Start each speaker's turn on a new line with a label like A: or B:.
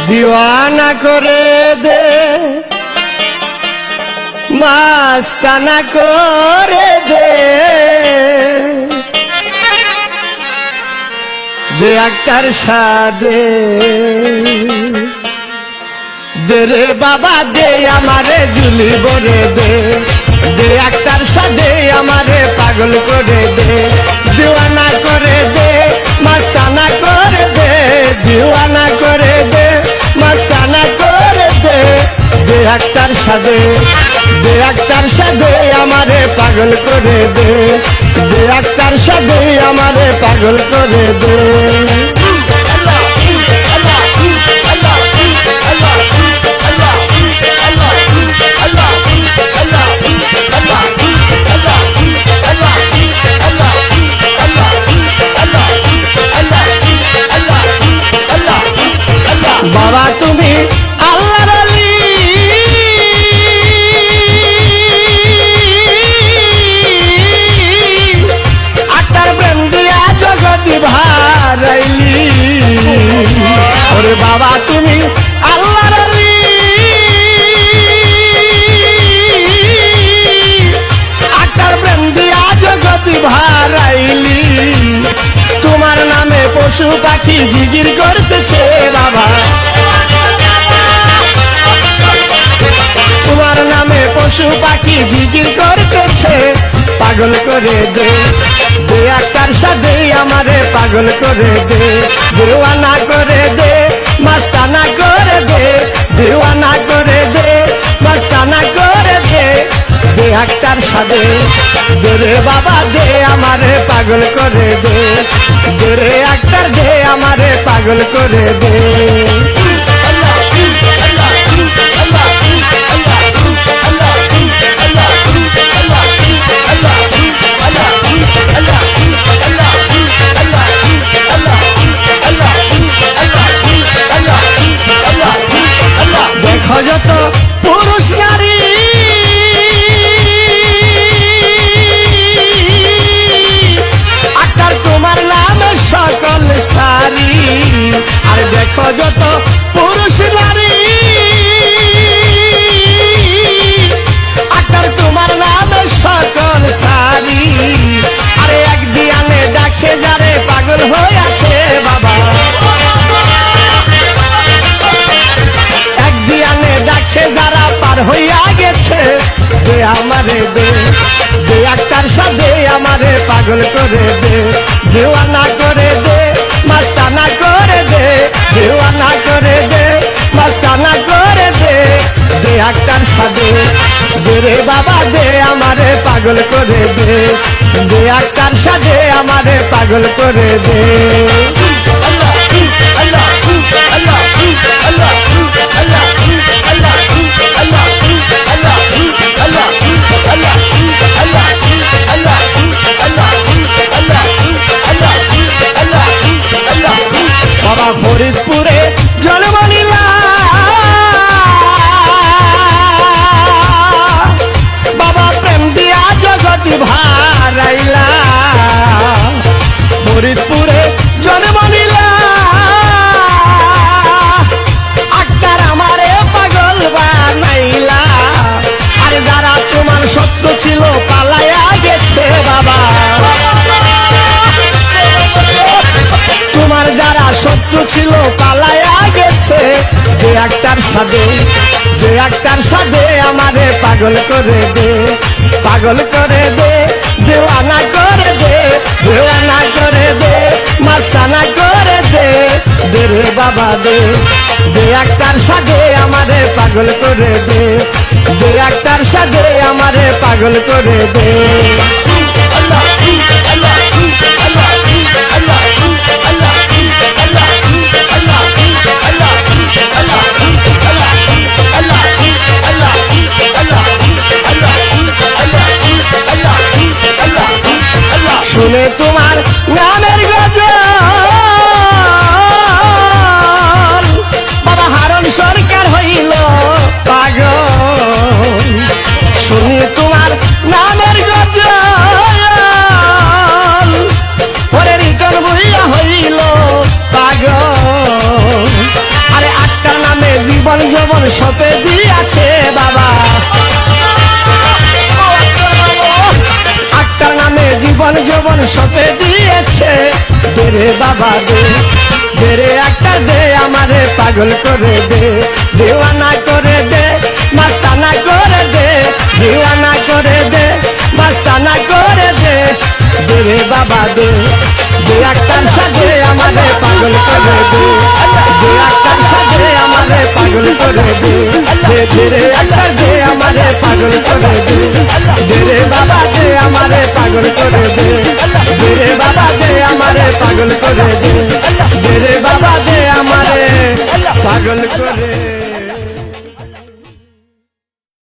A: दीवाना करे दे मस्ताना करे दे दे अक्तर सादे दे रे बाबा दे हमारे जुली बोरे दे दे अक्तर सादे हमारे पागल करे दे दीवाना करे दे मस्ताना करे दे दीवाना करे दे मस्ताना करे दे दे अक्तर सादे हमारे पागल करे दे दे अक्तर सादे हमारे पागल करे दे बाबा तुम्ही अल्लाहर अली आटार प्रेम दिया जगती भाराइली ओरे बाबा तुम्ही अल्लाहर अली आटार प्रेम दिया जगती भाराइली तुम्हार नामे पशु पाखी जिगिर करतेছে बाबा तुम्हार नामे पशु पाखी जिगिर करतेছে पागल करे दे दे अक्तर सादे हमारे पागल करे दे दीवाना करे दे मस्ताना करे दे दीवाना करे दे मस्ताना करे दे दे अक्तर सादे दे रे बाबा दे हमारे पागल करे दे दे रे अक्तर दे हमारे पागल करे दे देखो जो तो पुरुष नारी अक्तर तुम्हार नाम सकल सारी और देखो जो तो पुरुष नारी अक्तर तुम्हार नाम सकल सारी अरे एक दियाने देखे जारे पागल हो जाछे बाबा एक दियाने देखे जारा पार होइया गेछे दे हमारे दे दे अक्तर सादे हमारे पागल करे दे दीवाना करे दे मस्ताना करे दे दीवाना करे दे मस्ताना करे दे दे अक्तर सादे दे रे बाबा दे हमारे पागल करे दे दे अक्तर सादे हमारे पागल करे दे बाबा फरीदपुरे जन्म निला बाबा प्रेम दिया जगती भाराइला फरीदपुरे जन्म निला अक्तर हमारे पागल बानाइला अरे जारा तुम्हार शत्रु छिलो पालाया गेछे बाबा तुम्हार जारा शत्रु छिलो पालाया गेछे दे अक्तर सादे हमारे पागल करे दे दीवाना करे दे दीवाना करे दे मस्ताना करे दे दे रे बाबा दे दे अक्तर सादे हमारे पागल करे दे दे अक्तर सादे हमारे पागल करे दे सुने तुम्हार नामेर गजल बाबा हारन सरकार हইল पागल सुने तुम्हार नामेर गजल সপে দিয়াছে বাবা আক্তার নামে জীবন যৌবন সপে দিয়েছে দে রে বাবা দে দে রে আক্তার দে আমারে পাগল করে দে দিওয়ানা করে দে মাস্তানা করে দে দিওয়ানা করে দে মাস্তানা করে দে দে রে বাবা দে দে আক্তার সাথে আমারে পাগল করে দে দে আক্তার সাথে আমারে পাগল করে দে দে রে আক্তার দে আমারে পাগল করে দে দে রে বাবা দে আমারে পাগল করে দে দে রে বাবা দে আমারে পাগল করে